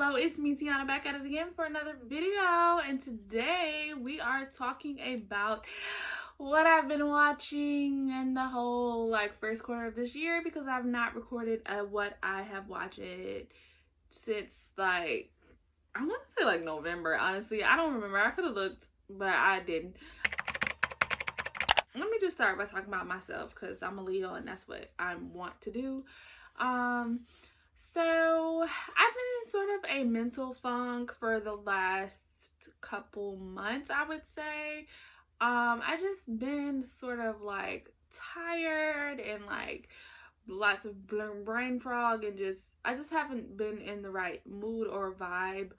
Hello, it's me, Tiana, back at it again for another video, and today we are talking about what I've been watching in the whole first quarter of this year, because I've not recorded what I have watched since I want to say November. Honestly, I don't remember. I could have looked, but I didn't. Let me just start by talking about myself, because I'm a Leo and that's what I want to do. So I've been in sort of a mental funk for the last couple months, I would say. I just been sort of tired and lots of brain fog, and I just haven't been in the right mood or vibe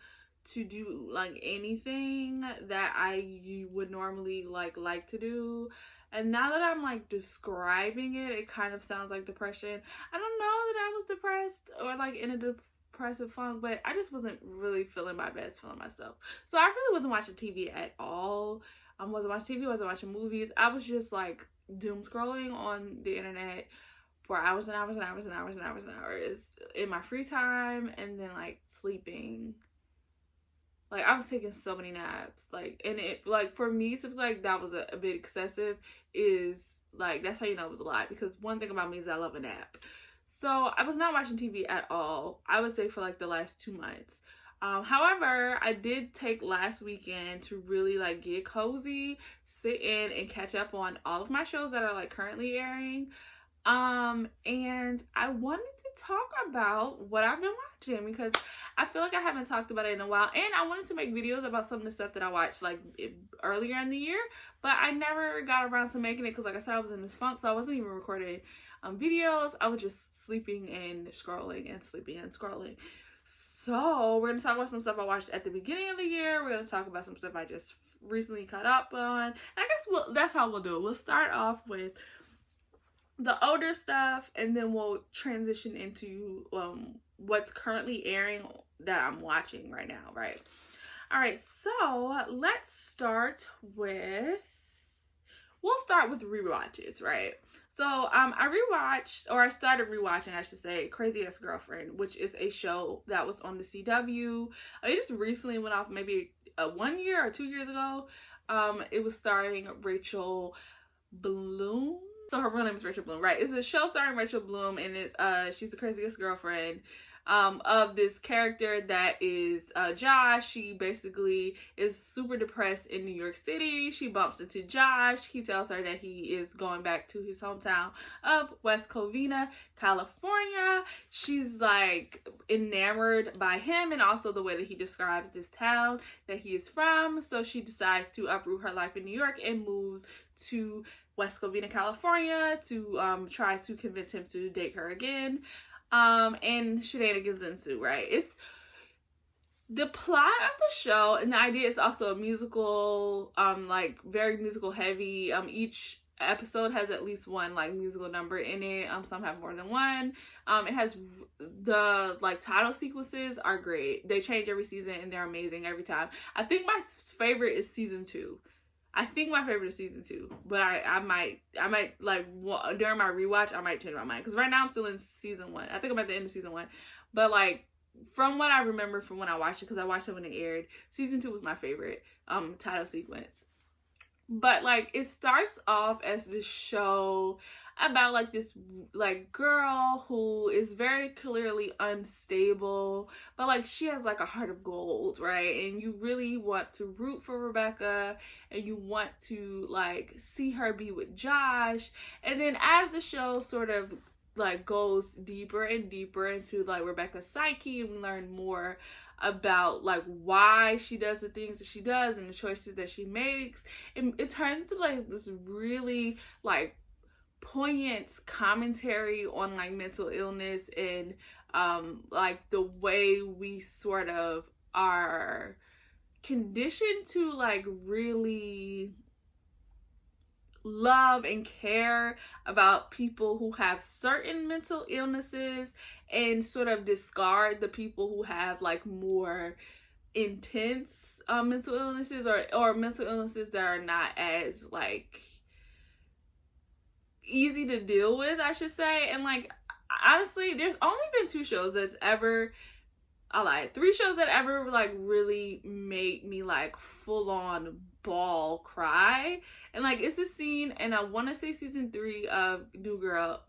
to do anything that I would normally like to do. And now that I'm describing it, it kind of sounds like depression. I don't know that I was depressed or in a depressive funk, but I just wasn't really feeling my best, feeling myself. So I really wasn't watching TV at all. Wasn't watching TV, wasn't watching movies. I was just doom scrolling on the internet for hours and hours and hours and hours and hours and hours in my free time, and then sleeping. I was taking so many naps, and it, for me to be that was a bit excessive is, that's how you know it was a lot, because one thing about me is I love a nap. So I was not watching TV at all, I would say, for the last 2 months. However, I did take last weekend to really get cozy, sit in and catch up on all of my shows that are currently airing. And I wanted to talk about what I've been watching, because I feel I haven't talked about it in a while, and I wanted to make videos about some of the stuff that I watched earlier in the year, but I never got around to making it because, I said, I was in this funk, so I wasn't even recording videos. I was just sleeping and scrolling and sleeping and scrolling. So we're gonna talk about some stuff I watched at the beginning of the year. We're gonna talk about some stuff I just recently caught up on. And I guess that's how we'll do it. We'll start off with the older stuff, and then we'll transition into what's currently airing that I'm watching right now, right? All right, so let's start with, we'll start with rewatches, right? So I started rewatching, I should say, Crazy Ex-Girlfriend, which is a show that was on the CW. It just recently went off, maybe 1 year or 2 years ago. It was starring Rachel Bloom. So her real name is Rachel Bloom, right? It's a show starring Rachel Bloom, and it's she's the craziest girlfriend of this character that is Josh. She basically is super depressed in New York City. She bumps into Josh. He tells her that he is going back to his hometown of West Covina, California. She's enamored by him and also the way that he describes this town that he is from. So she decides to uproot her life in New York and move to West Covina, California to try to convince him to date her again. And shenanigans ensue, right? It's the plot of the show, and the idea is also a musical, very musical heavy. Each episode has at least one musical number in it. Some have more than one. It has the title sequences are great. They change every season and they're amazing every time. I think my favorite is season 2. Season 2, but I might during my rewatch I might change my mind, because right now I'm still in season 1. I think I'm at the end of season 1, but from what I remember from when I watched it, because I watched it when it aired, season 2 was my favorite title sequence. But it starts off as this show about this girl who is very clearly unstable, but she has a heart of gold, right? And you really want to root for Rebecca, and you want to see her be with Josh. And then as the show sort of goes deeper and deeper into Rebecca's psyche, and we learn more about why she does the things that she does and the choices that she makes, and it turns to this really poignant commentary on mental illness and the way we sort of are conditioned to really love and care about people who have certain mental illnesses, and sort of discard the people who have more intense mental illnesses, or mental illnesses that are not as easy to deal with, I should say. And honestly, there's only been 2 shows that's ever I lied. 3 shows that ever like really made me like full on bawl cry. And like it's a scene, and I want to say season 3 of New Girl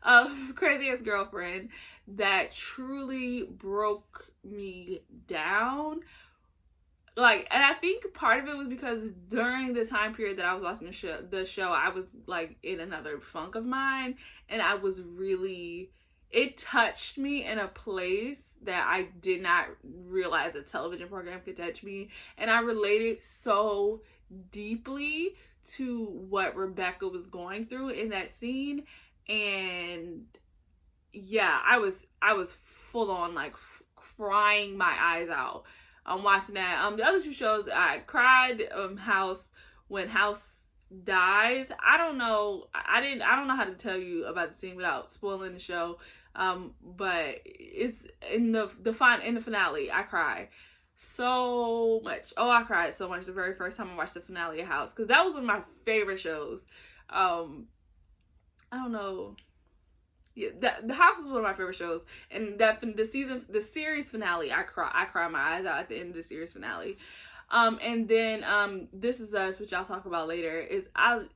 of Crazy Ex-Girlfriend that truly broke me down. Like, and I think part of it was because during the time period that I was watching the show, I was like in another funk of mine, and I was really, it touched me in a place that I did not realize a television program could touch me, and I related so deeply to what Rebecca was going through in that scene. And yeah, I was full on like crying my eyes out. I'm watching that. The other 2 shows I cried. House, when House dies. I don't know. I don't know how to tell you about the scene without spoiling the show. But it's in the finale. I cry so much. Oh, I cried so much the very first time I watched the finale of House, because that was one of my favorite shows. I don't know. Yeah, the House was one of my favorite shows, and that the series finale, I cry my eyes out at the end of the series finale. And then This Is Us, which I'll talk about later, is I'll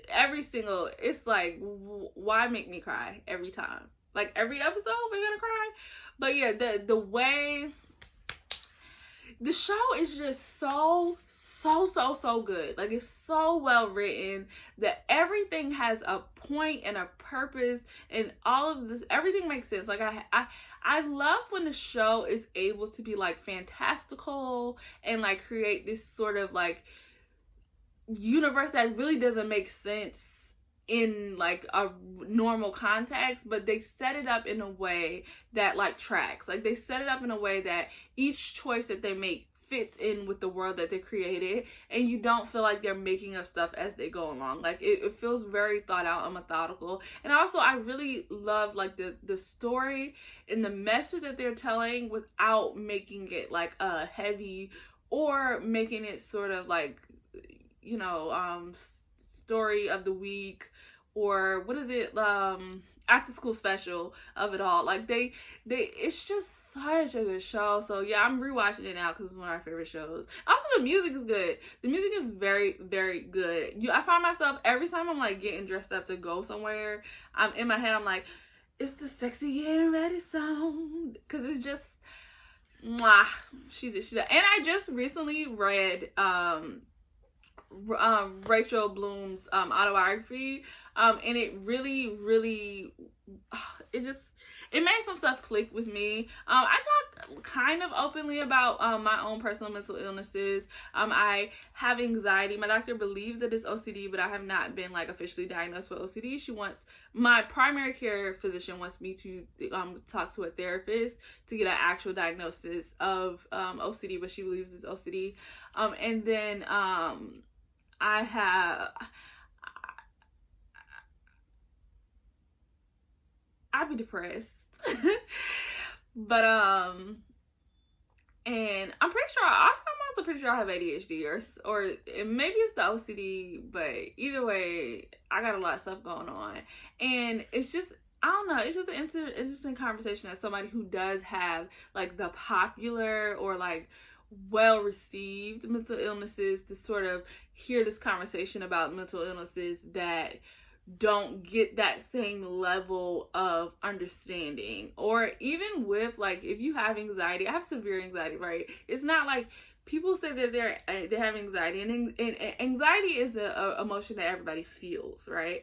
every single, it's like, why make me cry every time? Like every episode we're gonna cry. But yeah, the way the show is just so good. Like, it's so well written that everything has a point and a purpose, and all of this, everything makes sense. Like, I love when the show is able to be like fantastical and like create this sort of like universe that really doesn't make sense in like a normal context, but they set it up in a way that like tracks. Like, they set it up in a way that each choice that they make fits in with the world that they created, and you don't feel like they're making up stuff as they go along. Like, it feels very thought out and methodical. And also, I really love like the story and the message that they're telling without making it like a heavy, or making it sort of like, you know, story of the week, or what is it, after school special of it all. Like, it's just such a good show. So yeah, I'm rewatching it now because it's one of my favorite shows. Also, the music is good. The music is very, very good. I find myself every time I'm like getting dressed up to go somewhere, I'm in my head, I'm like, it's the sexy getting ready song, because it's just mwah. She did. And I just recently read Rachel Bloom's autobiography, and it really it made some stuff click with me. I talk kind of openly about my own personal mental illnesses. I have anxiety. My doctor believes that it's OCD, but I have not been like officially diagnosed with OCD. My primary care physician wants me to talk to a therapist to get an actual diagnosis of OCD, but she believes it's OCD. And then I'd be depressed. But and I'm also pretty sure I have ADHD, or maybe it's the OCD, but either way, I got a lot of stuff going on, and it's just, I don't know, it's just an interesting conversation as somebody who does have like the popular or like well received mental illnesses, to sort of hear this conversation about mental illnesses that don't get that same level of understanding. Or even with like, if you have anxiety, I have severe anxiety, right? It's not like people say that they have anxiety, and anxiety is a emotion that everybody feels, right?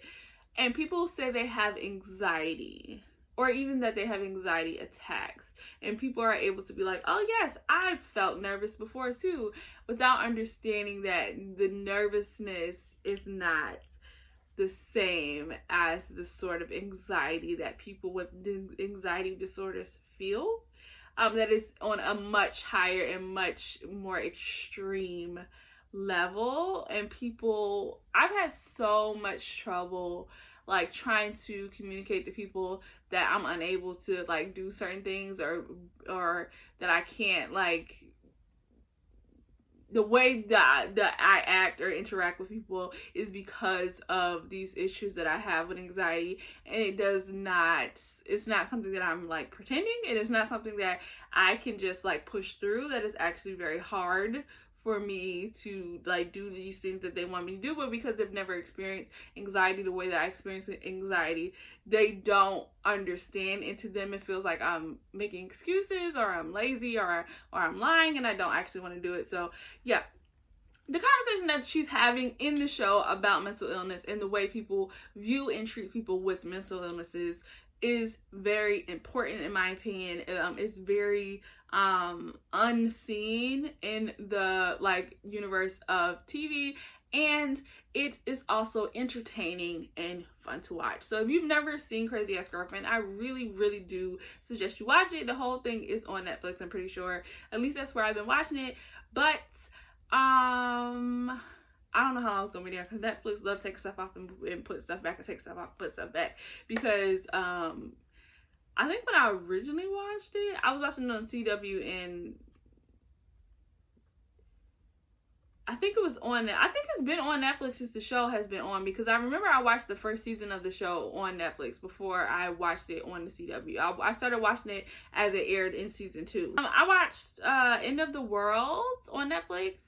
And people say they have anxiety, or even that they have anxiety attacks, and people are able to be like, oh yes, I've felt nervous before too, without understanding that the nervousness is not the same as the sort of anxiety that people with anxiety disorders feel. That is on a much higher and much more extreme level. And I've had so much trouble like trying to communicate to people that I'm unable to like do certain things, or that I can't like the way that I act or interact with people is because of these issues that I have with anxiety, and it's not something that I'm like pretending. It is not something that I can just like push through. That is actually very hard for me to like do these things that they want me to do, but because they've never experienced anxiety the way that I experience anxiety, they don't understand, and to them it feels like I'm making excuses, or I'm lazy, or I'm lying, and I don't actually want to do it. So yeah, the conversation that she's having in the show about mental illness and the way people view and treat people with mental illnesses is very important, in my opinion. It's very unseen in the like universe of TV, and it is also entertaining and fun to watch. So if you've never seen Crazy Ex-Girlfriend, I really do suggest you watch it. The whole thing is on Netflix, I'm pretty sure. At least that's where I've been watching it. But I don't know how long it's gonna be there, because Netflix love take stuff off and put stuff back, and take stuff off, put stuff back. Because I think when I originally watched it, I was watching it on CW, and I think it was on. I think it's been on Netflix since the show has been on, because I remember I watched the first season of the show on Netflix before I watched it on the CW. I started watching it as it aired in season 2. I watched End of the World on Netflix.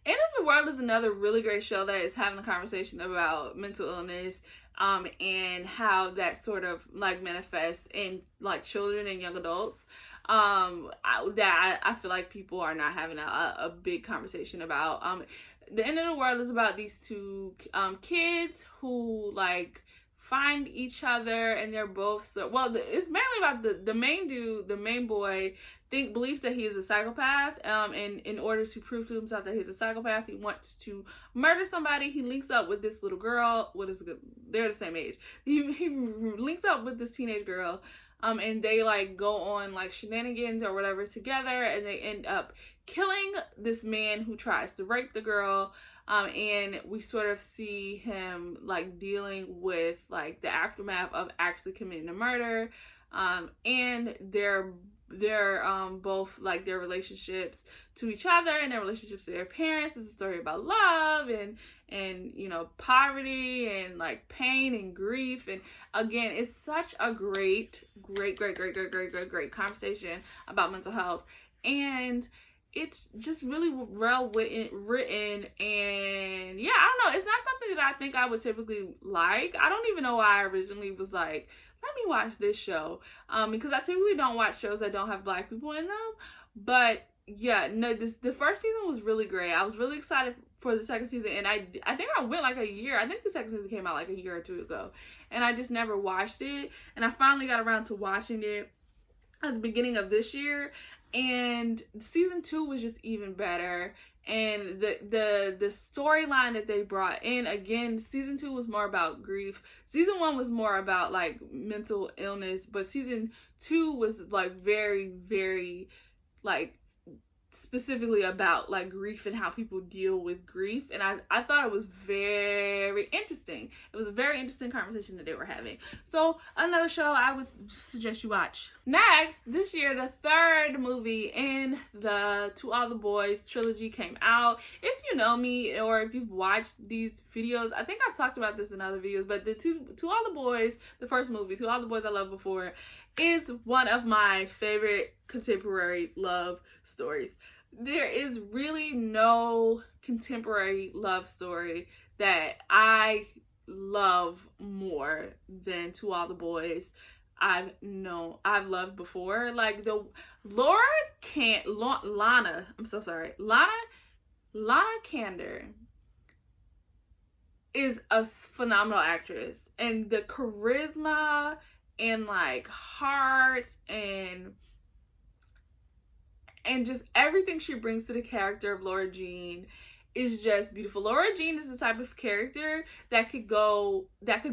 End of the World is another really great show that is having a conversation about mental illness, and how that sort of like manifests in like children and young adults. I feel like people are not having a big conversation about. The End of the World is about these two kids who like find each other, and they're both it's mainly about the main dude, the main boy, believes that he is a psychopath, and in order to prove to himself that he's a psychopath, he wants to murder somebody. He links up with this little girl. They're the same age. He links up with this teenage girl, and they like go on like shenanigans or whatever together, and they end up killing this man who tries to rape the girl. And we sort of see him like dealing with like the aftermath of actually committing a murder, and they're both like their relationships to each other and their relationships to their parents. It's a story about love and you know, poverty and like pain and grief. And again, it's such a great conversation about mental health, and it's just really well written. And yeah, I don't know, it's not something that I think I would typically like. I don't even know why I originally was like, let me watch this show, because I typically don't watch shows that don't have Black people in them. But yeah, no, the first season was really great. I was really excited for the second season, and I think I went like a year. I think the second season came out like a year or two ago, and I just never watched it. And I finally got around to watching it at the beginning of this year, and season 2 was just even better. And the storyline that they brought in, again, season 2 was more about grief. Season 1 was more about like mental illness, but season 2 was like very like specifically about like grief and how people deal with grief. And I thought it was very interesting. It was a very interesting conversation that they were having. So another show I would suggest you watch. Next, this year, the third movie in the To All the Boys trilogy came out. If you know me, or if you've watched these videos, I think I've talked about this in other videos, but the To All the Boys, the first movie, To All the Boys I Loved Before, is one of my favorite contemporary love stories. There is really no contemporary love story that I love more than To All the Boys I've loved before. Like Lana Kander is a phenomenal actress, and the charisma and like heart and just everything she brings to the character of Laura Jean is just beautiful. Laura Jean is the type of character that could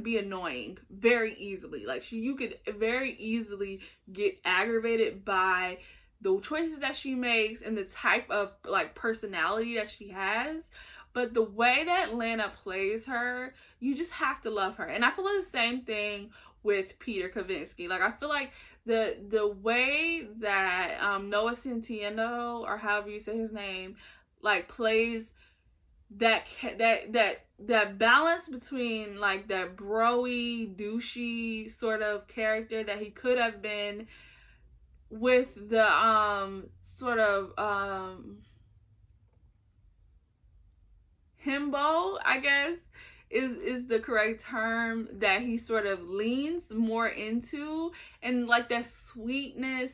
be annoying very easily. Like you could very easily get aggravated by the choices that she makes and the type of like personality that she has. But the way that Lana plays her, you just have to love her. And I feel like the same thing with Peter Kavinsky. Like I feel like the way that Noah Centineo, or however you say his name, like plays that balance between like that bro-y, douchey sort of character that he could have been, with the sort of himbo, I guess is the correct term, that he sort of leans more into, and like that sweetness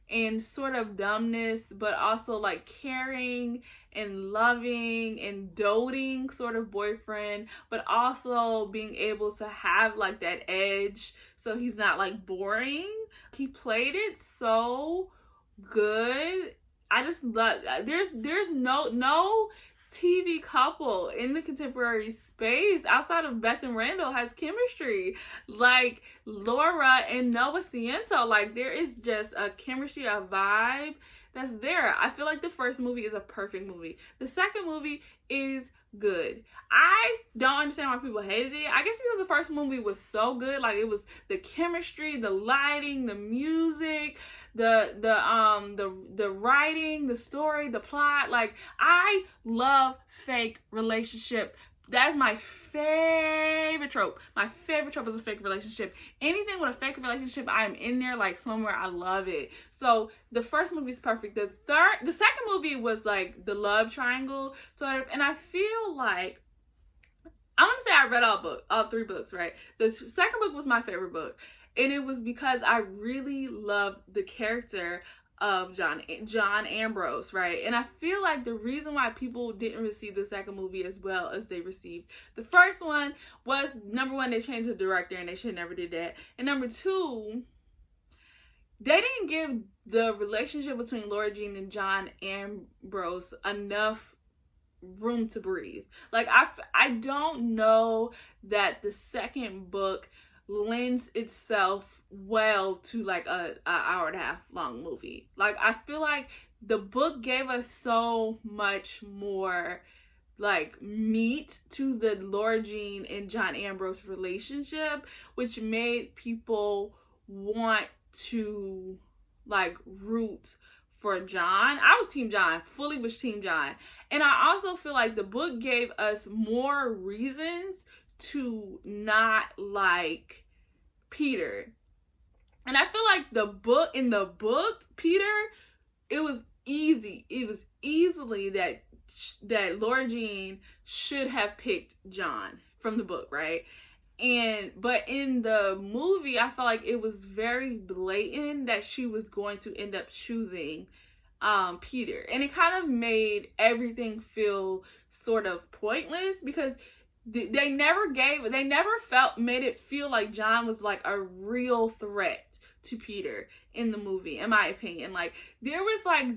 and sort of dumbness, but also like caring and loving and doting sort of boyfriend, but also being able to have like that edge so he's not like boring. He played it so good. I just love, there's no TV couple in the contemporary space outside of Beth and Randall has chemistry like Laura and Noah Ciento. Like, there is just a chemistry, a vibe that's there. I feel like the first movie is a perfect movie. The second movie is good. I don't understand why people hated it. I guess because the first movie was so good. Like, it was the chemistry, the lighting, the music, the writing, the story, the plot. Like, I love fake relationship. That's my favorite trope. My favorite trope is a fake relationship. Anything with a fake relationship, I'm in there like somewhere. I love it. So the first movie is perfect. The second movie was like the love triangle sort of, and I feel like, I want to say I read all three books, right? The second book was my favorite book, and it was because I really loved the character of John Ambrose, right? And I feel like the reason why people didn't receive the second movie as well as they received the first one was, number one, they changed the director, and they should never did that. And number two, they didn't give the relationship between Laura Jean and John Ambrose enough room to breathe. Like, I don't know that the second book lends itself well to like a hour and a half long movie. Like, I feel like the book gave us so much more like meat to the Laura Jean and John Ambrose relationship, which made people want to like root for John. I was Team John, fully was Team John. And I also feel like the book gave us more reasons to not like Peter. And I feel like in the book, Peter, it was easily that Laura Jean should have picked John from the book, right? But in the movie, I felt like it was very blatant that she was going to end up choosing Peter. And it kind of made everything feel sort of pointless, because they never made it feel like John was like a real threat to Peter in the movie, in my opinion. Like, there was like,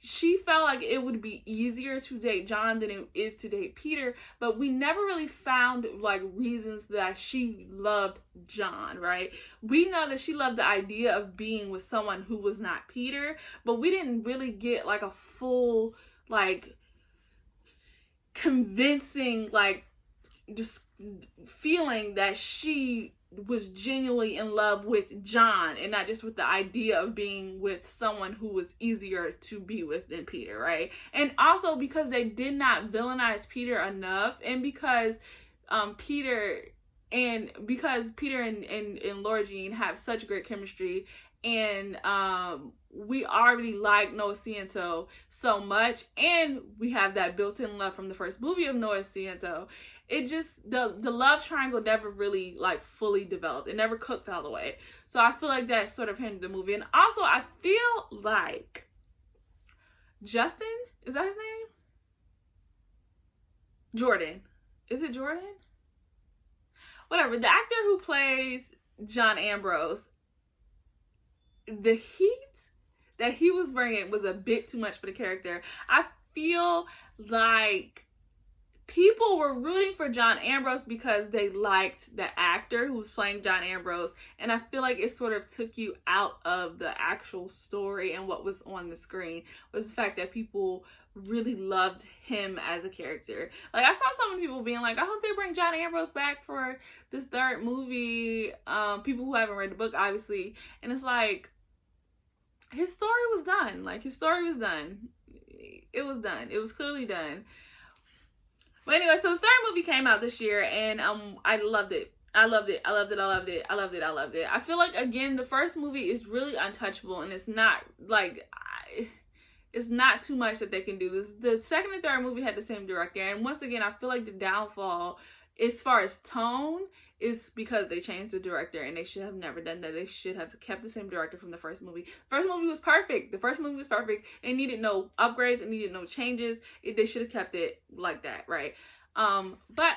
she felt like it would be easier to date John than it is to date Peter, but we never really found like reasons that she loved John, right? We know that she loved the idea of being with someone who was not Peter, but we didn't really get like a full like convincing like just feeling that she was genuinely in love with John, and not just with the idea of being with someone who was easier to be with than Peter, right? And also because they did not villainize Peter enough, and because Peter and Laura Jean have such great chemistry, and we already like Noah Ciento so much, and we have that built-in love from the first movie of Noah Ciento. It just, the love triangle never really like fully developed. It never cooked all the way. So I feel like that sort of hindered the movie. And also I feel like Justin, is that his name? Jordan. Is it Jordan? Whatever. The actor who plays John Ambrose, the heat that he was bringing was a bit too much for the character. I feel like people were rooting for John Ambrose because they liked the actor who was playing John Ambrose, and I feel like it sort of took you out of the actual story, and what was on the screen was the fact that people really loved him as a character. Like, I saw so many people being like, I hope they bring John Ambrose back for this third movie, people who haven't read the book, obviously, and it's like, his story was done. Like, his story was done. It was done. It was clearly done. But anyway, so the third movie came out this year, and I loved it. I loved it. I loved it. I loved it. I loved it. I loved it. I feel like, again, the first movie is really untouchable, and it's not like it's not too much that they can do. The second and third movie had the same director, and once again, I feel like the downfall, as far as tone, is because they changed the director, and they should have never done that. They should have kept the same director from the first movie. First movie was perfect. The first movie was perfect. It needed no upgrades. It needed no changes. They should have kept it like that, right? But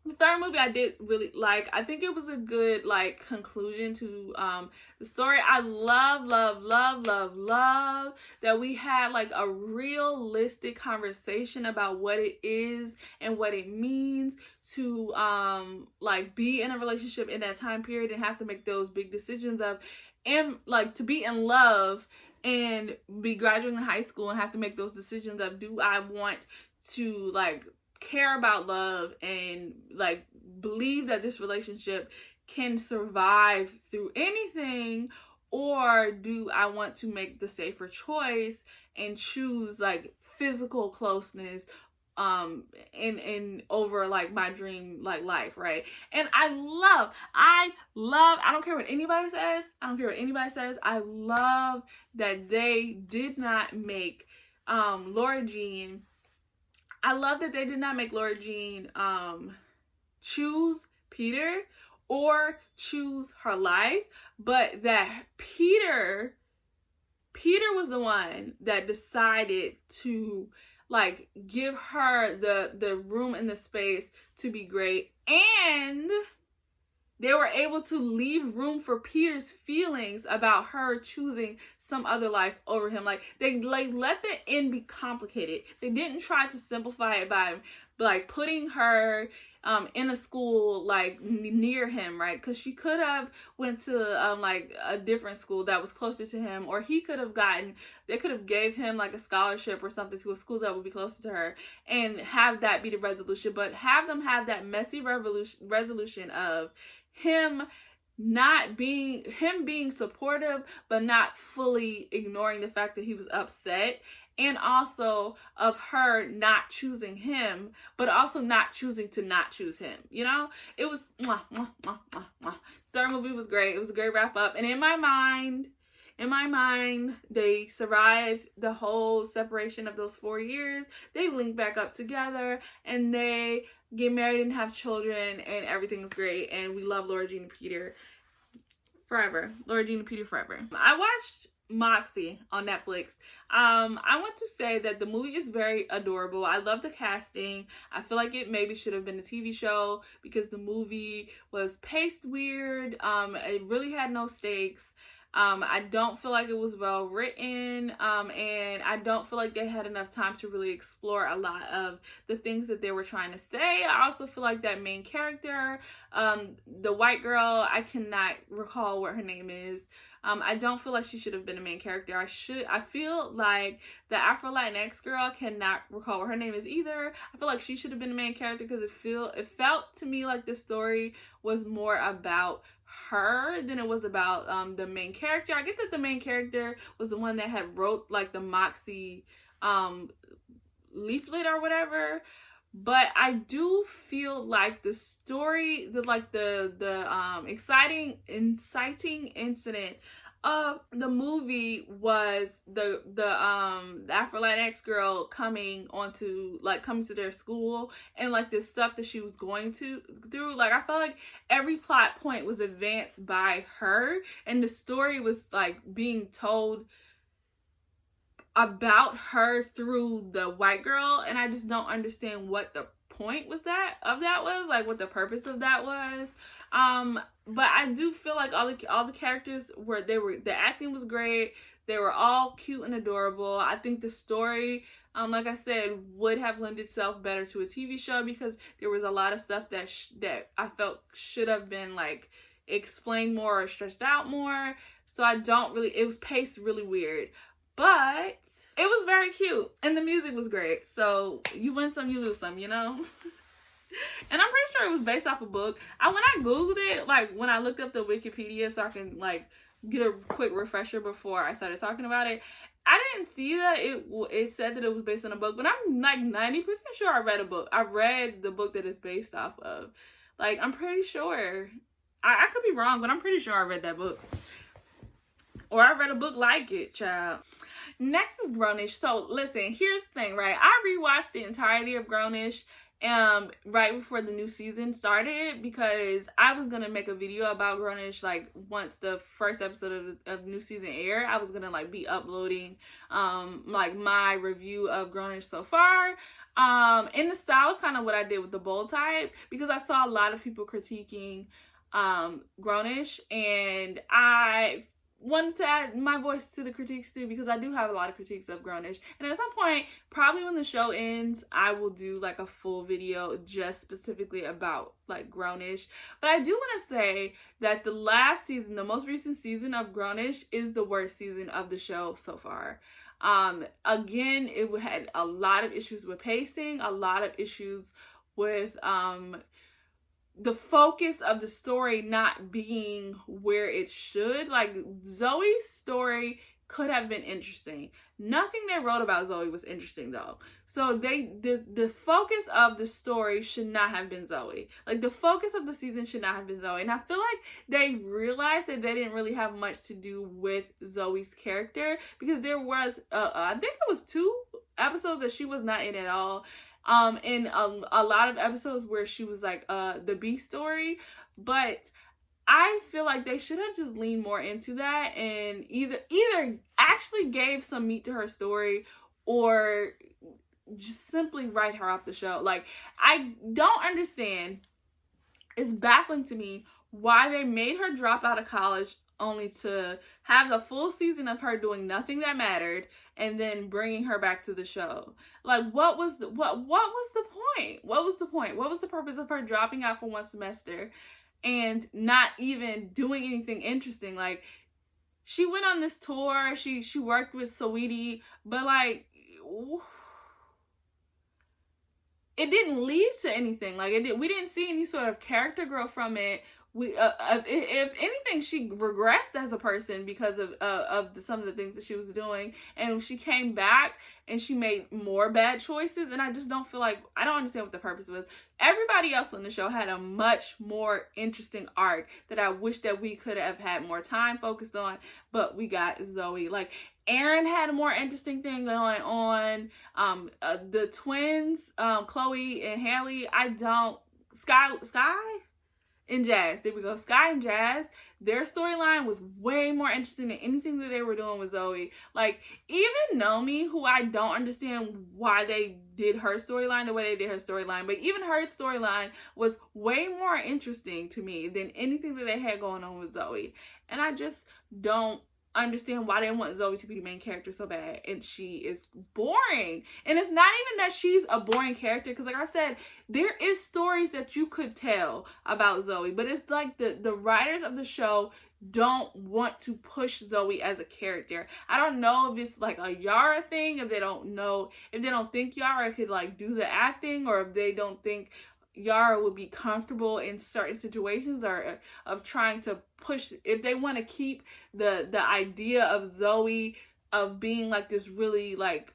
the third movie I did really like. I think it was a good, like, conclusion to the story. I love that we had, like, a realistic conversation about what it is and what it means to like, be in a relationship in that time period and have to make those big decisions of, and like, to be in love and be graduating high school and have to make those decisions of, do I want to, like, care about love and, like, believe that this relationship can survive through anything, or do I want to make the safer choice and choose, like, physical closeness and over, like, my dream, like, life, right? And I don't care what anybody says. I love that they did not make Laura Jean. I love that they did not make Laura Jean choose Peter or choose her life, but that Peter was the one that decided to, like, give her the room and the space to be great, and they were able to leave room for Peter's feelings about her choosing some other life over him. Like, they, like, let the end be complicated. They didn't try to simplify it by, like, putting her in a school, like, near him, right? Because she could have went to like, a different school that was closer to him, or he could have they could have gave him, like, a scholarship or something to a school that would be closer to her, and have that be the resolution. But have them have that messy resolution of him being supportive, but not fully ignoring the fact that he was upset, and also of her not choosing him, but also not choosing to not choose him. You know, it was mwah, mwah, mwah, mwah, mwah. Third movie was great. It was a great wrap up, and in my mind, they survived the whole separation of those 4 years. They link back up together, and they get married and have children, and everything's great. And we love Laura Jean and Peter forever. Laura Jean and Peter forever. I watched Moxie on Netflix. I want to say that the movie is very adorable. I love the casting. I feel like it maybe should have been a TV show because the movie was paced weird. It really had no stakes. I don't feel like it was well written, and I don't feel like they had enough time to really explore a lot of the things that they were trying to say. I also feel like that main character, the white girl, I cannot recall what her name is. I don't feel like she should have been a main character. I feel like the Afro-Latinx girl, cannot recall what her name is either. I feel like she should have been a main character because it felt to me like the story was more about her than it was about the main character. I get that the main character was the one that had wrote, like, the Moxie leaflet or whatever, but I do feel like the story, the inciting incident of the movie was the Afro-Latinx girl coming to their school, and, like, the stuff that she was going through. Like, I felt like every plot point was advanced by her, and the story was, like, being told about her through the white girl, and I just don't understand what the point was like, what the purpose of that was. But I do feel like all the characters the acting was great. They were all cute and adorable. I think the story, like I said, would have lent itself better to a TV show because there was a lot of stuff that I felt should have been, like, explained more or stretched out more. So it was paced really weird. But it was very cute, and the music was great. So you win some, you lose some, you know? And I'm pretty sure it was based off a book. When I Googled it, like, when I looked up the Wikipedia so I can, like, get a quick refresher before I started talking about it. I didn't see that it said that it was based on a book, but I'm like 90% sure I read a book. I read the book that it's based off of. Like, I'm pretty sure. I could be wrong, but I'm pretty sure I read that book. Or I read a book like it, child. Next is Grownish. So, listen, here's the thing, right? I rewatched the entirety of Grownish right before the new season started, because I was gonna make a video about Grownish like once the first episode of the new season aired. I was gonna like be uploading like my review of Grownish so far in the style of kind of what I did with the bold type, because I saw a lot of people critiquing Grownish, and I wanted to add my voice to the critiques too, because I do have a lot of critiques of Grownish. And at some point, probably when the show ends, I will do like a full video just specifically about like Grownish. But I do want to say that the last season, the most recent season of Grownish, is the worst season of the show so far. Again, it had a lot of issues with pacing, a lot of issues with the focus of the story not being where it should. Like, Zoe's story could have been interesting. Nothing they wrote about Zoe was interesting though. So the focus of the story should not have been Zoe. Like, the focus of the season should not have been Zoe. And I feel like they realized that they didn't really have much to do with Zoe's character, because there was I think it was 2 episodes that she was not in at all. In a lot of episodes where she was like the B story, but I feel like they should have just leaned more into that and either actually gave some meat to her story, or just simply write her off the show. Like, I don't understand. It's baffling to me why they made her drop out of college only to have a full season of her doing nothing that mattered, and then bringing her back to the show. Like, what was the point? What was the point? What was the purpose of her dropping out for 1 semester and not even doing anything interesting? Like, she went on this tour, she worked with Saweetie, but like, it didn't lead to anything. Like, we didn't see any sort of character growth from it. If anything, she regressed as a person because of some of the things that she was doing, and she came back and she made more bad choices. And I just don't feel like, I don't understand what the purpose was. Everybody else on the show had a much more interesting arc that I wish that we could have had more time focused on, but we got Zoe. Like, Aaron had a more interesting thing going on. The twins, Chloe and Haley, Sky and Jazz. There we go. Sky and Jazz. Their storyline was way more interesting than anything that they were doing with Zoe. Like, even Nomi, who I don't understand why they did her storyline the way they did her storyline, but even her storyline was way more interesting to me than anything that they had going on with Zoe. And I just don't understand why they want Zoe to be the main character so bad, and she is boring. And it's not even that she's a boring character, because like I said, there is stories that you could tell about Zoe, but it's like the writers of the show don't want to push Zoe as a character. I don't know if it's like a Yara thing, if they don't think Yara could like do the acting, or if they don't think Yara would be comfortable in certain situations, or of trying to push, if they want to keep the idea of Zoe of being like this really like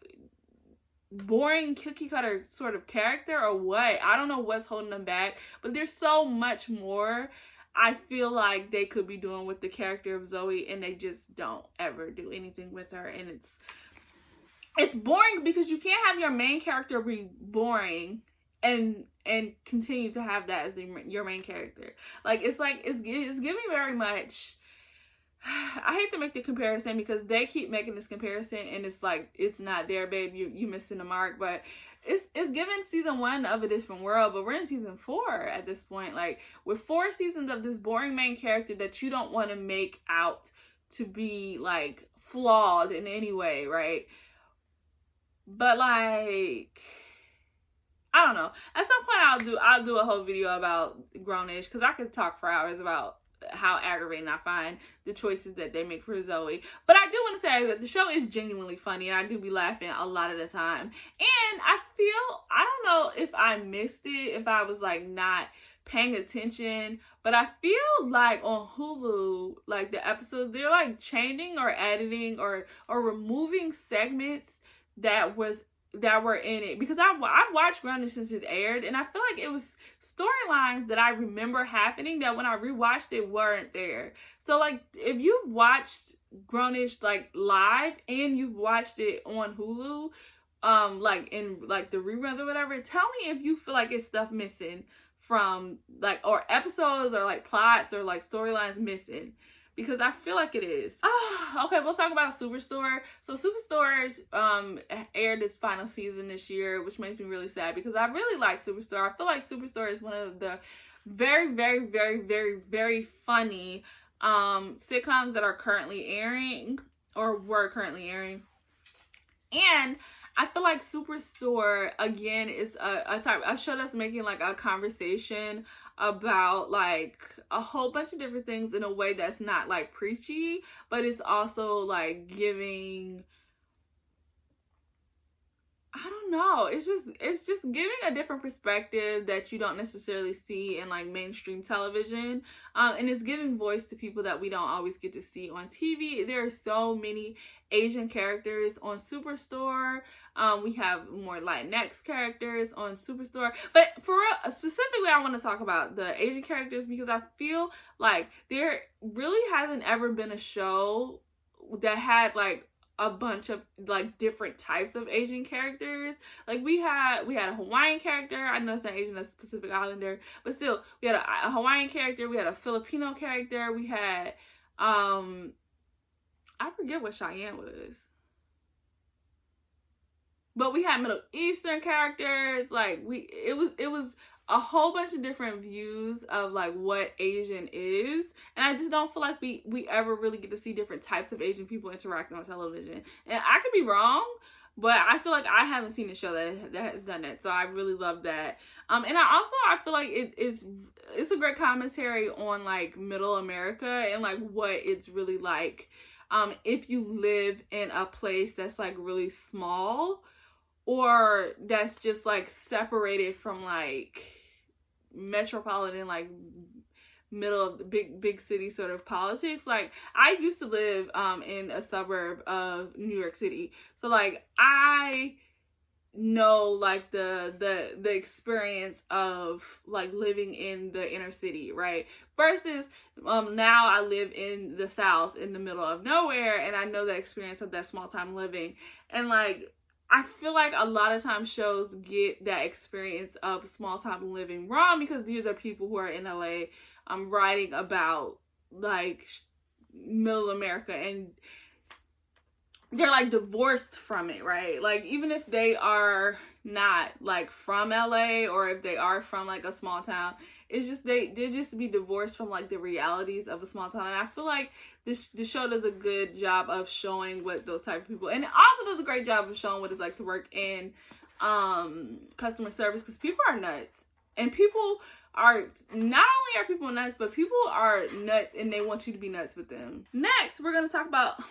boring cookie cutter sort of character, or what. I don't know what's holding them back, but there's so much more I feel like they could be doing with the character of Zoe, and they just don't ever do anything with her. And it's boring, because you can't have your main character be boring and continue to have that as your main character. Like, it's giving very much, I hate to make the comparison, because they keep making this comparison and it's like, it's not there, babe, you missing the mark. But it's giving season 1 of A Different World, but we're in season 4 at this point, like, with 4 seasons of this boring main character that you don't want to make out to be like flawed in any way, right? But like, I don't know. At some point, I'll do a whole video about Grownish, because I could talk for hours about how aggravating I find the choices that they make for Zoe. But I do want to say that the show is genuinely funny, and I do be laughing a lot of the time. And I don't know if I missed it, if I was like not paying attention, but I feel like on Hulu, like the episodes, they're like changing or editing or removing segments that were in it, because I've watched Greenleaf since it aired, and I feel like it was storylines that I remember happening that when I rewatched it weren't there. So like if you've watched Greenleaf like live and you've watched it on Hulu, like in like the reruns or whatever, tell me if you feel like it's stuff missing from like, or episodes or like plots or like storylines missing, because I feel like it is. Okay, we'll talk about Superstore. So Superstore aired its final season this year, which makes me really sad because I really like Superstore. I feel like Superstore is one of the very, very, very, very, very funny sitcoms that are currently airing or were currently airing. And I feel like Superstore, again, is a show that's making like a conversation about like a whole bunch of different things in a way that's not like preachy, but it's also like giving, I don't know, it's just giving a different perspective that you don't necessarily see in like mainstream television, and it's giving voice to people that we don't always get to see on TV. There are so many Asian characters on Superstore. We have more Latinx characters on Superstore, but for real, specifically I want to talk about the Asian characters because I feel like there really hasn't ever been a show that had like a bunch of like different types of Asian characters. Like we had a Hawaiian character. I know it's not Asian, that's a Pacific Islander, but still we had a Hawaiian character, we had a Filipino character, we had I forget what Cheyenne was, but we had Middle Eastern characters. Like it was a whole bunch of different views of like what Asian is, and I just don't feel like we ever really get to see different types of Asian people interacting on television. And I could be wrong, but I feel like I haven't seen a show that has done that, so I really love that. And I feel like it's a great commentary on like Middle America and like what it's really like if you live in a place that's like really small, or that's just like separated from like metropolitan, like middle of the big city sort of politics. Like I used to live in a suburb of New York City, so like I know like the experience of like living in the inner city, right, versus now I live in the South in the middle of nowhere, and I know the experience of that small time living. And like I feel like a lot of times shows get that experience of small time living wrong because these are people who are in LA writing about like middle America, and they're like divorced from it, right? Like even if they are not like from LA, or if they are from like a small town, it's just they just be divorced from like the realities of a small town. And I feel like the show does a good job of showing what those type of people, and it also does a great job of showing what it's like to work in customer service, because people are nuts, and people are, not only are people nuts, but people are nuts and they want you to be nuts with them. Next, we're gonna talk about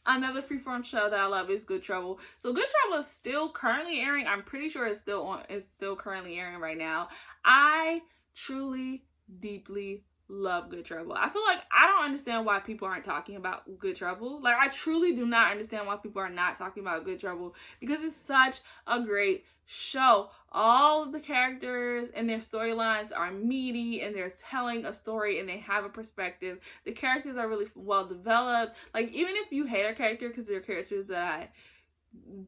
another freeform show that I love, is Good Trouble. So Good Trouble is still currently airing. I'm pretty sure it's still currently airing right now. I truly, deeply love Good Trouble. I feel like I don't understand why people aren't talking about Good Trouble. Like I truly do not understand why people are not talking about Good Trouble, because it's such a great show. All of the characters and their storylines are meaty, and they're telling a story, and they have a perspective. The characters are really well developed. Like even if you hate a character because they're characters that I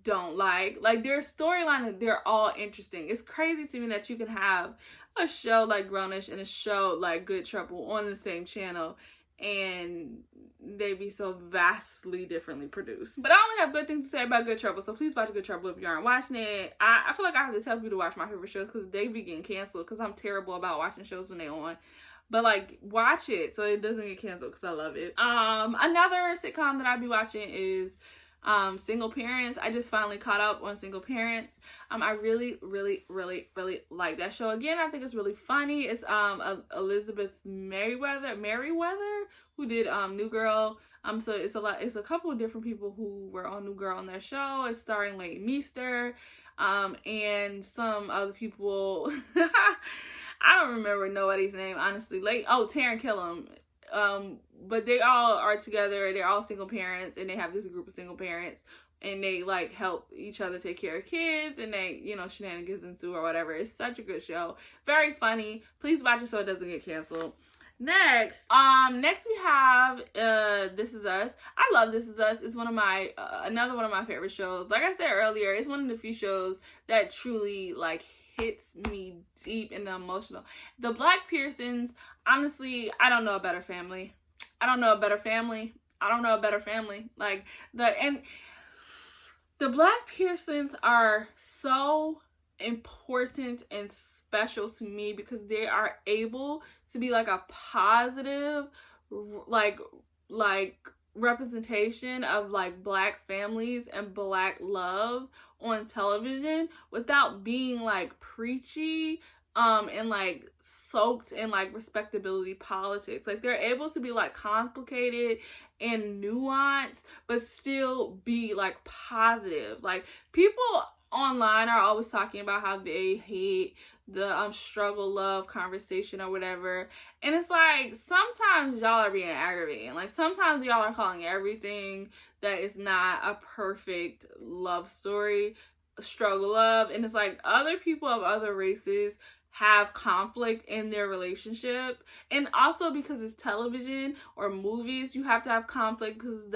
don't like their storyline, they're all interesting. It's crazy to me that you can have a show like Greenleaf and a show like Good Trouble on the same channel, and they be so vastly differently produced. But I only have good things to say about Good Trouble, so please watch Good Trouble if you aren't watching it. I feel like I have to tell people to watch my favorite shows because they be getting canceled, because I'm terrible about watching shows when they're on. But like, watch it so it doesn't get canceled, because I love it. Another sitcom that I'll be watching is Single Parents. I just finally caught up on Single Parents. I really like that show. Again, I think it's really funny. It's Elizabeth Merriweather who did New Girl. So it's a couple of different people who were on New Girl on that show. It's starring Leighton Meester, and some other people. I don't remember nobody's name, honestly. Taron Killam. But they all are together. They're all single parents, and they have this group of single parents, and they like help each other take care of kids, and they, shenanigans ensue or whatever. It's such a good show. Very funny. Please watch it so it doesn't get canceled. Next we have This Is Us. I love This Is Us. It's one of my another one of my favorite shows. Like I said earlier, it's one of the few shows that truly like hits me deep in the emotional. The Black Pearsons, honestly, I don't know a better family. Like the Black Pearsons are so important and special to me because they are able to be like a positive like representation of like Black families and Black love on television without being like preachy and like soaked in like respectability politics. Like they're able to be like complicated and nuanced but still be like positive. Like people online are always talking about how they hate the struggle love conversation or whatever, and it's like sometimes y'all are being aggravating. Like sometimes y'all are calling everything that is not a perfect love story struggle love, and it's like other people of other races have conflict in their relationship, and also because it's television or movies, you have to have conflict because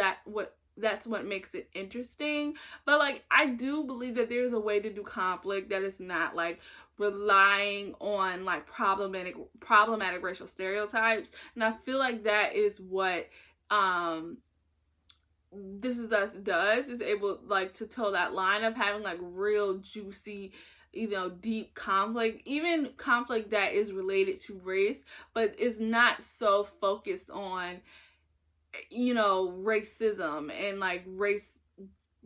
that's what makes it interesting. But like I do believe that there's a way to do conflict that is not like relying on like problematic racial stereotypes, and I feel like that is what This Is Us does, is able like to toe that line of having like real juicy, deep conflict, even conflict that is related to race, but is not so focused on racism and like race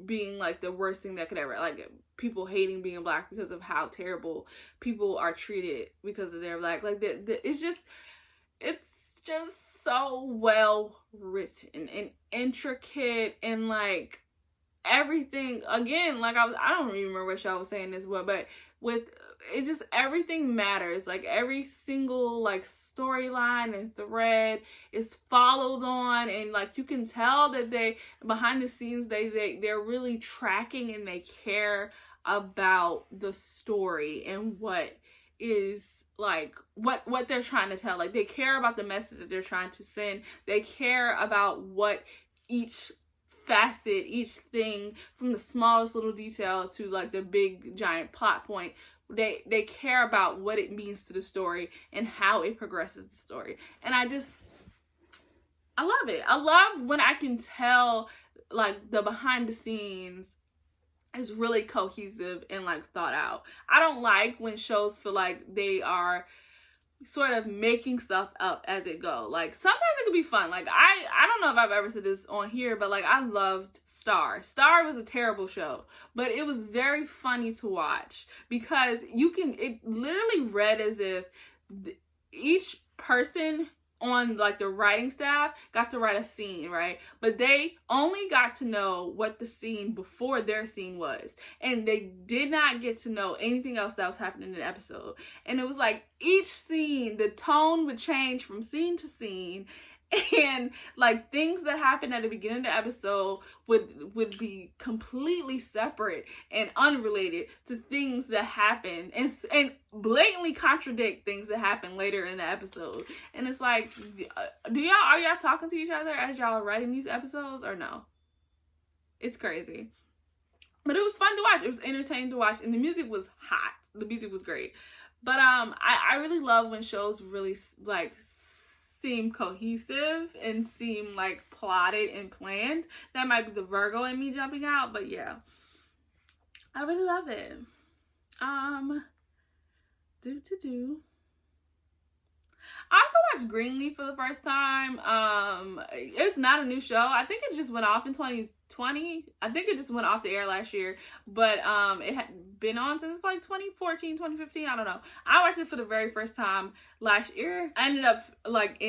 being like the worst thing that could ever, like people hating being Black because of how terrible people are treated because of their Black. Like it's just so well written and intricate, and like everything, again, like I don't even remember what show I was saying this, but with it, just everything matters. Like every single like storyline and thread is followed on, and like you can tell that they behind the scenes they're really tracking and they care about the story and what is like what they're trying to tell. Like they care about the message that they're trying to send. They care about what each facet, each thing, from the smallest little detail to like the big giant plot point, they care about what it means to the story and how it progresses the story. And I love it. I love when I can tell like the behind the scenes is really cohesive and like thought out. I don't like when shows feel like they are sort of making stuff up as it go. Like sometimes it can be fun. Like I don't know if I've ever said this on here, but like I loved Star. Star was a terrible show, but it was very funny to watch because it literally read as if each person on like the writing staff got to write a scene, right? But they only got to know what the scene before their scene was, and they did not get to know anything else that was happening in the episode. And it was like each scene, the tone would change from scene to scene, and like things that happened at the beginning of the episode would be completely separate and unrelated to things that happen, and blatantly contradict things that happen later in the episode. And it's like, are y'all talking to each other as y'all are writing these episodes or no? It's crazy. But it was fun to watch. It was entertaining to watch, and the music was hot. The music was great. But I really love when shows really like seem cohesive and seem like plotted and planned. That might be the Virgo in me jumping out, but yeah, I really love it. I also watched Greenleaf for the first time. It's not a new show. I think it just went off in 2020. I think it just went off the air last year, but it had been on since like 2014, 2015. I don't know. I watched it for the very first time last year. I ended up like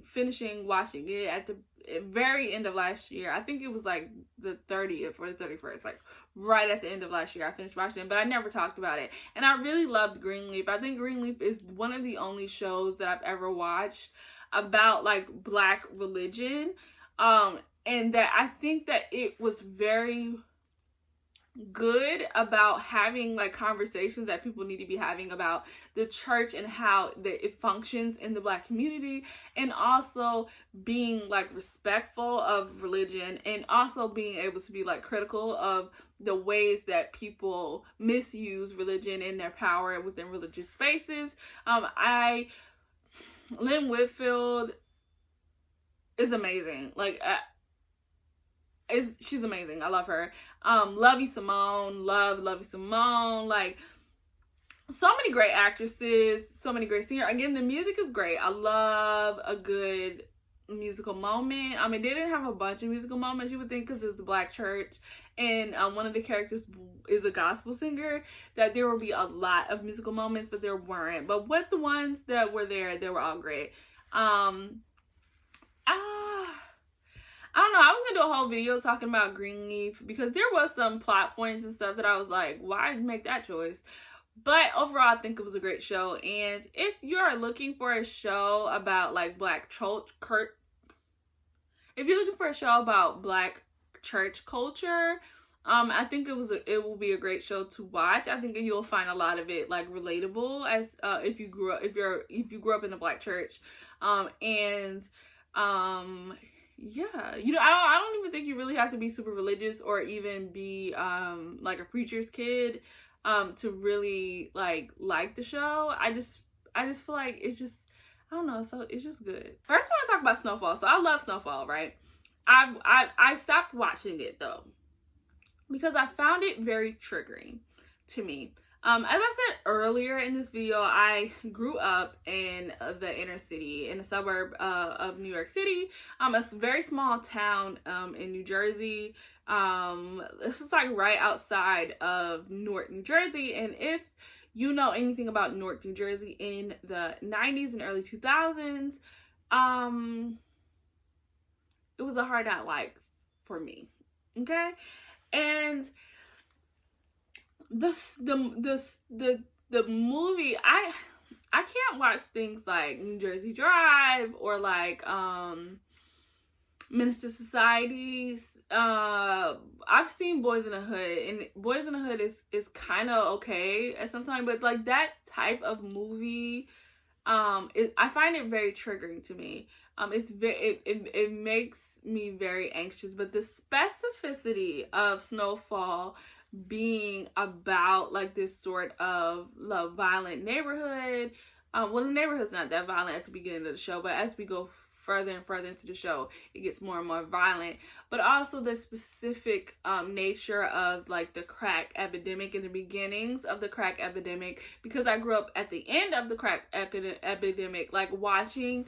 finishing watching it at the very end of last year. I think it was like the 30th or the 31st, like right at the end of last year I finished watching it, but I never talked about it. And I really loved Greenleaf. I think Greenleaf is one of the only shows that I've ever watched about like Black religion, and that I think that it was very good about having like conversations that people need to be having about the church and how it functions in the Black community, and also being like respectful of religion, and also being able to be like critical of the ways that people misuse religion and their power within religious spaces. Lynn Whitfield is amazing. Like, she's amazing. I love her. Lovey Simone, Lovey Simone. Like, so many great actresses, so many great singers. Again, the music is great. I love a good musical moment. I mean, they didn't have a bunch of musical moments, you would think, because it's the Black church and one of the characters is a gospel singer, that there would be a lot of musical moments, but there weren't. But with the ones that were there, they were all great. I don't know. I was gonna do a whole video talking about Greenleaf because there was some plot points and stuff that I was like, why make that choice? But overall, I think it was a great show. And if you're looking for a show about like Black church, if you're looking for a show about Black church culture, I think it will be a great show to watch. I think you'll find a lot of it like relatable as if you grew up in a Black church, yeah, you know, I don't even think you really have to be super religious or even be like a preacher's kid to really like the show. I just feel like it's just, I don't know, so it's just good. First, I want to talk about Snowfall. So I love Snowfall, right? I stopped watching it though because I found it very triggering to me. As I said earlier in this video, I grew up in the inner city, in a suburb of New York City, a very small town in New Jersey. This is like right outside of Newark, New Jersey. And if you know anything about Newark, New Jersey in the 90s and early 2000s, it was a hard not like for me, okay? And the movie, I can't watch things like New Jersey Drive or like Menace to Society. I've seen Boys in the Hood, and Boys in the Hood is kind of okay at some time, but like that type of movie, I find it very triggering to me. It makes me very anxious. But the specificity of Snowfall being about like this sort of violent neighborhood, well, the neighborhood's not that violent at the beginning of the show, but as we go further and further into the show, it gets more and more violent. But also the specific nature of like the crack epidemic and the beginnings of the crack epidemic, because I grew up at the end of the crack epidemic, like watching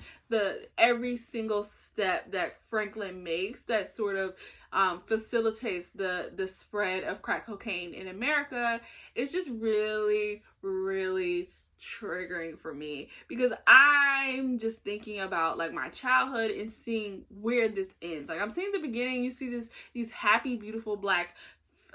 every single step that Franklin makes that sort of facilitates the spread of crack cocaine in America. It's just really, really triggering for me, because I'm just thinking about like my childhood and seeing where this ends. Like, I'm seeing the beginning. You see these happy, beautiful Black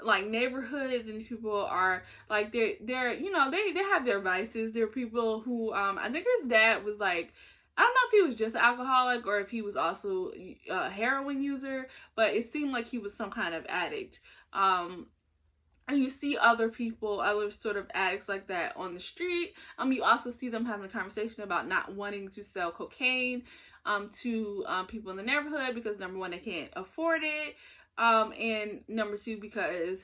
like neighborhoods, and these people are like they're you know, they have their vices. They're people who I think his dad was like, I don't know if he was just an alcoholic or if he was also a heroin user, but it seemed like he was some kind of addict. And you see other people, other sort of addicts like that on the street. You also see them having a conversation about not wanting to sell cocaine to people in the neighborhood because, number one, they can't afford it, and number two, because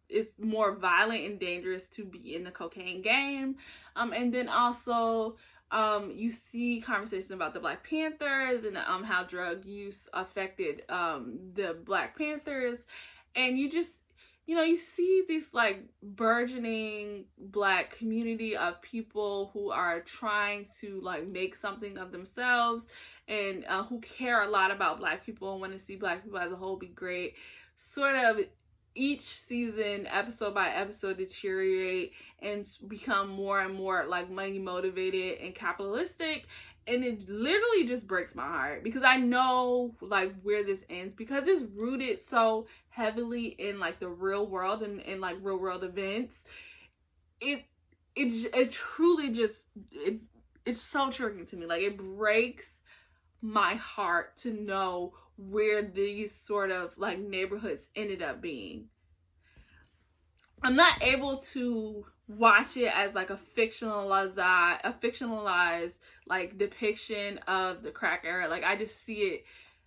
it's more violent and dangerous to be in the cocaine game. And then also you see conversations about the Black Panthers and how drug use affected the Black Panthers, and you just, you know, you see this like burgeoning Black community of people who are trying to like make something of themselves, and who care a lot about Black people and want to see Black people as a whole be great, sort of each season, episode by episode, deteriorate and become more and more like money motivated and capitalistic. And it literally just breaks my heart, because I know like where this ends, because it's rooted so heavily in like the real world and in like real world events. It truly just, it's so triggering to me. Like, it breaks my heart to know where these sort of like neighborhoods ended up being. I'm not able to watch it as like a fictionalized like depiction of the crack era. Like, I just see it,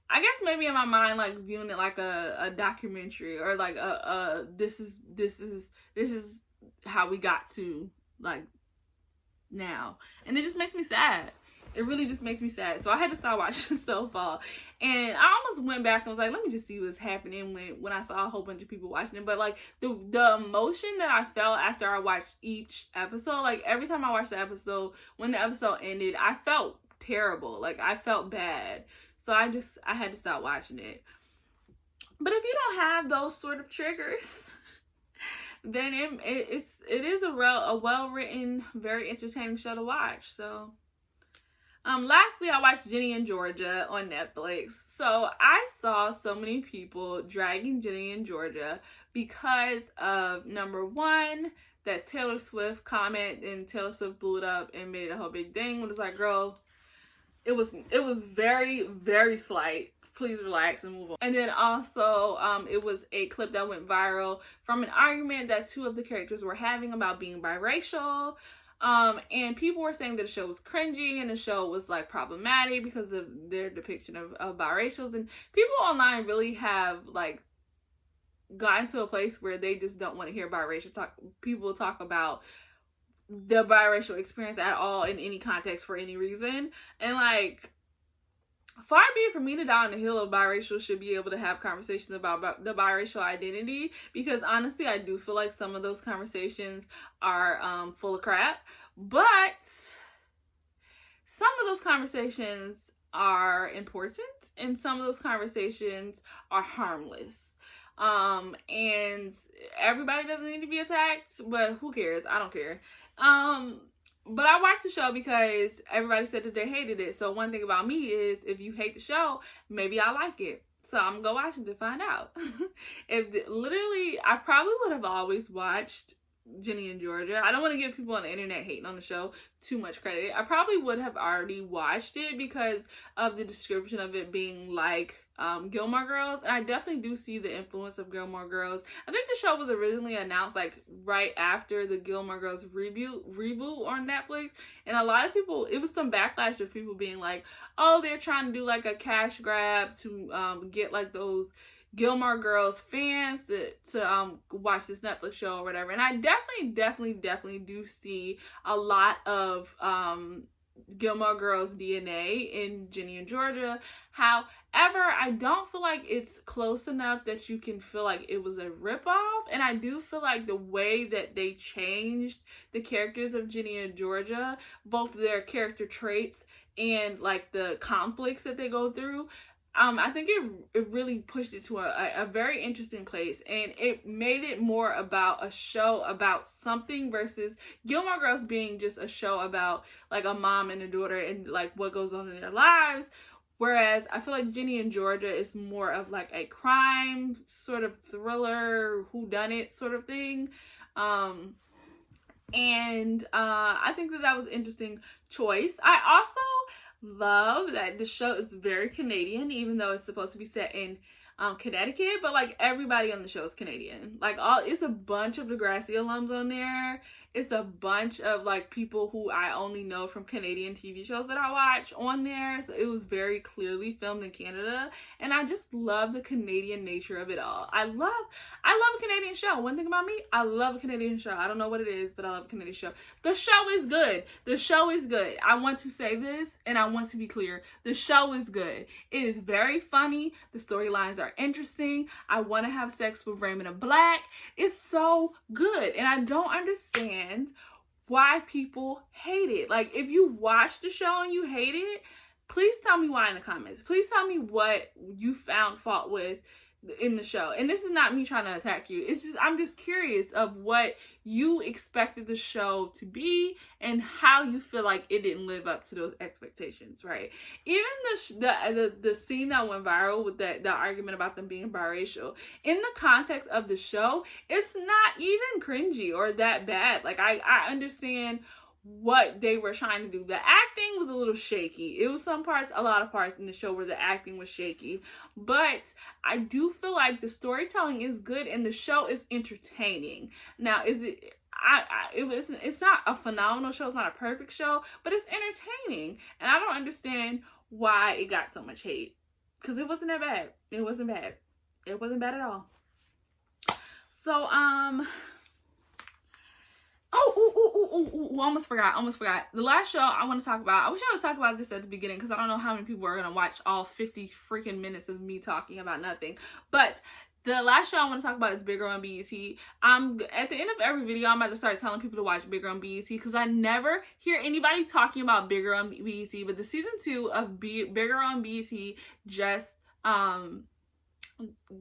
I guess maybe in my mind, like viewing it like a documentary, or like this is how we got to like now. And it just makes me sad. It really just makes me sad. So I had to start watching Snowfall. And I almost went back and was like, let me just see what's happening when I saw a whole bunch of people watching it. But like the emotion that I felt after I watched each episode, like every time I watched the episode, when the episode ended, I felt terrible. Like, I felt bad. So I had to stop watching it. But if you don't have those sort of triggers, then it is a well-written, very entertaining show to watch. So lastly, I watched Ginny and Georgia on Netflix. So I saw so many people dragging Ginny and Georgia because of, number one, that Taylor Swift comment, and Taylor Swift blew it up and made a whole big thing. It was like, girl, it was very, very slight. Please relax and move on. And then also, it was a clip that went viral from an argument that two of the characters were having about being biracial. And people were saying that the show was cringy and the show was like problematic because of their depiction of biracials. And people online really have like gotten to a place where they just don't want to hear people talk about the biracial experience at all in any context for any reason. And like, far be it for me to die on the hill of biracial should be able to have conversations about the biracial identity, because honestly, I do feel like some of those conversations are full of crap, but some of those conversations are important and some of those conversations are harmless. And everybody doesn't need to be attacked, but who cares? I don't care. But I watched the show because everybody said that they hated it. So one thing about me is, if you hate the show, maybe I like it. So I'm gonna go watch it to find out. I probably would have always watched Ginny and Georgia. I don't want to give people on the internet hating on the show too much credit. I probably would have already watched it because of the description of it being like Gilmore Girls, and I definitely do see the influence of Gilmore Girls. I think the show was originally announced like right after the Gilmore Girls reboot on Netflix, and a lot of people, it was some backlash of people being like, oh, they're trying to do like a cash grab to get like those Gilmore Girls fans to watch this Netflix show or whatever. And I definitely do see a lot of Gilmore Girls DNA in Ginny and Georgia. However, I don't feel like it's close enough that you can feel like it was a ripoff. And I do feel like the way that they changed the characters of Ginny and Georgia, both their character traits and like the conflicts that they go through, I think it really pushed it to a very interesting place, and it made it more about a show about something versus Gilmore Girls being just a show about like a mom and a daughter and like what goes on in their lives. Whereas I feel like Ginny and Georgia is more of like a crime sort of thriller, whodunit sort of thing. And I think that was an interesting choice. I also love that the show is very Canadian, even though it's supposed to be set in Connecticut, but like everybody on the show is Canadian. Like it's a bunch of Degrassi alums on there, It's a bunch of like people who I only know from Canadian TV shows that I watch on there. So it was very clearly filmed in Canada, and I just love the Canadian nature of it all. I love a Canadian show. One thing about me, I love a Canadian show. I don't know what it is, but I love a Canadian show. The show is good. The show is good. I want to say this, and I want to be clear. The show is good. It is very funny. The storylines are interesting. I want to have sex with Raymond Black. It's so good, and I don't understand why people hate it. Like, if you watch the show and you hate it, please tell me why in the comments. Please tell me what you found fault with in the show. And this is not me trying to attack you. It's just, I'm just curious of what you expected the show to be and how you feel like it didn't live up to those expectations, right? Even the scene that went viral with the argument about them being biracial, in the context of the show, it's not even cringy or that bad. Like, I understand what they were trying to do. The acting was a little shaky. It was a lot of parts in the show where the acting was shaky, but I do feel like the storytelling is good and the show is entertaining. Now, it's not a phenomenal show, it's not a perfect show, but it's entertaining, and I don't understand why it got so much hate, because it wasn't that bad. It wasn't bad. It wasn't bad at all. So, almost forgot. The last show I want to talk about, I wish I would talk about this at the beginning because I don't know how many people are going to watch all 50 freaking minutes of me talking about nothing. But the last show I want to talk about is Big Girl on BET. At the end of every video, I'm about to start telling people to watch Big Girl on BET because I never hear anybody talking about Big Girl on BET. But the season 2 of Big Girl on BET just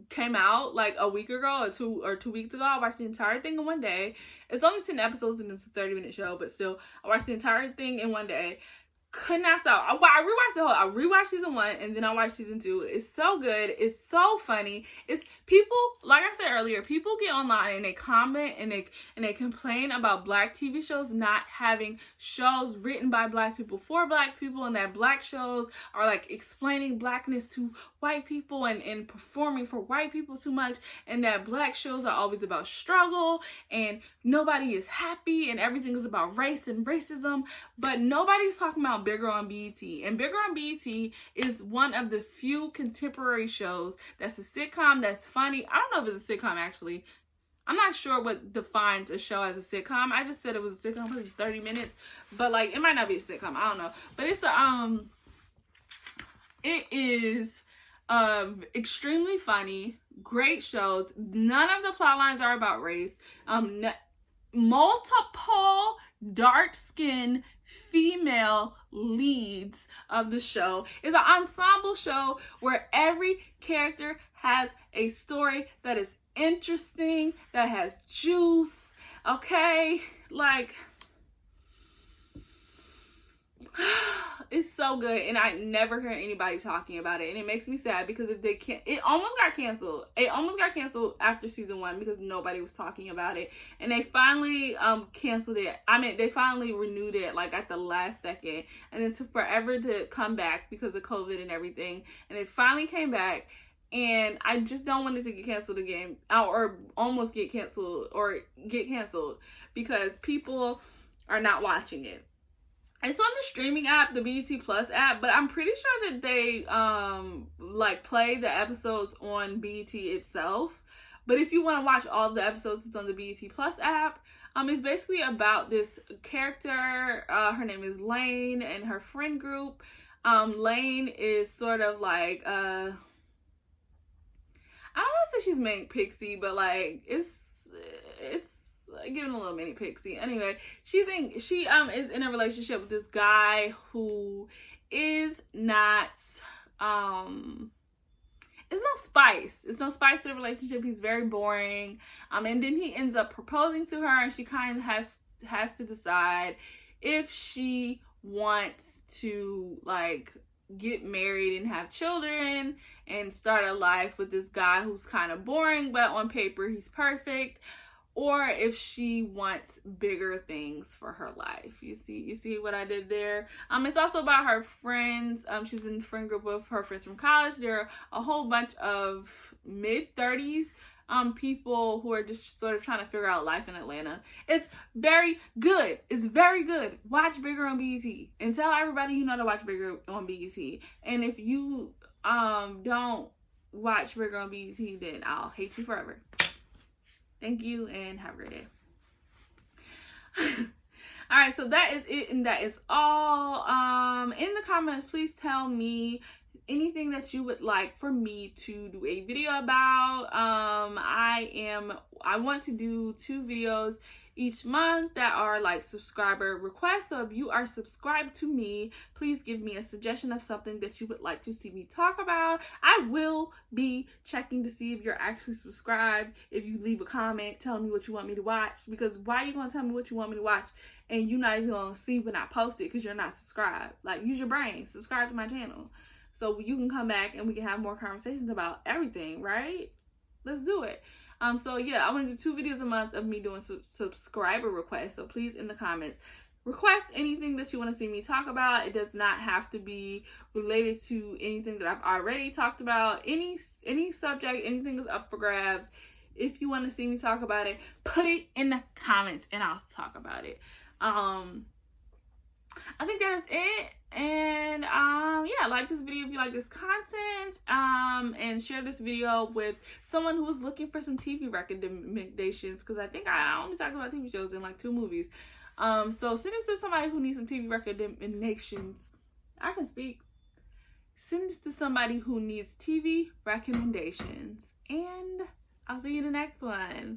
came out like a week ago or 2 weeks ago. I watched the entire thing in one day. It's only 10 episodes and it's a 30-minute show, but still, I watched the entire thing in one day. Could not stop. I rewatched season 1 and then I watched season 2. It's so good. It's so funny. It's people, like I said earlier, people get online and they comment and they complain about Black TV shows not having shows written by Black people for Black people, and that Black shows are like explaining Blackness to white people and performing for white people too much, and that Black shows are always about struggle and nobody is happy and everything is about race and racism, but nobody's talking about Big Girl on BET. And Big Girl on BET is one of the few contemporary shows that's a sitcom that's funny. I don't know if it's a sitcom, actually. I'm not sure what defines a show as a sitcom. I just said it was a sitcom because it's 30 minutes, but like, it might not be a sitcom. I don't know. But it's it is extremely funny, great shows. None of the plot lines are about race. Multiple dark-skinned female leads of the show. It's an ensemble show where every character has a story that is interesting, that has juice, okay? Like, it's so good, and I never hear anybody talking about it, and it makes me sad because if they can't, it almost got canceled. It almost got canceled after season 1 because nobody was talking about it, and they finally canceled it. I mean, they finally renewed it like at the last second, and it took forever to come back because of COVID and everything, and it finally came back. And I just don't want it to get canceled again, or almost get canceled, because people are not watching it. It's on the streaming app, the BET Plus app, but I'm pretty sure that they like play the episodes on BET itself. But if you want to watch all of the episodes, it's on the BET Plus app. It's basically about this character. Her name is Lane and her friend group. Lane is sort of like I don't want to say she's main pixie, but like it's giving a little mini pixie. Anyway, she is in a relationship with this guy who is not it's no spice. It's no spice to the relationship. He's very boring. And then he ends up proposing to her, and she kind of has to decide if she wants to like get married and have children and start a life with this guy who's kind of boring, but on paper he's perfect, or if she wants bigger things for her life. You see what I did there? It's also about her friends. She's in a friend group with her friends from college. There are a whole bunch of mid-30s people who are just sort of trying to figure out life in Atlanta. It's very good. It's very good. Watch Bigger on BET and tell everybody you know to watch Bigger on BET. And if you don't watch Bigger on BET, then I'll hate you forever. Thank you and have a great day. All right, so that is it, and that is all. In the comments, please tell me anything that you would like for me to do a video about. I want to do 2 videos each month that are like subscriber requests. So if you are subscribed to me, please give me a suggestion of something that you would like to see me talk about. I will be checking to see if you're actually subscribed. If you leave a comment telling me what you want me to watch, because why are you gonna tell me what you want me to watch and you're not even gonna see when I post it because you're not subscribed? Like, use your brain, subscribe to my channel so you can come back and we can have more conversations about everything, right? Let's do it. So yeah, I want to do 2 videos a month of me doing subscriber requests. So please, in the comments, request anything that you want to see me talk about. It does not have to be related to anything that I've already talked about. Any subject, anything is up for grabs. If you want to see me talk about it, put it in the comments and I'll talk about it. I think that is it. And yeah, like this video if you like this content, and share this video with someone who is looking for some TV recommendations, because I think I only talked about TV shows in like 2 movies. So send this to somebody who needs some TV recommendations. I can speak. Send this to somebody who needs TV recommendations, and I'll see you in the next one.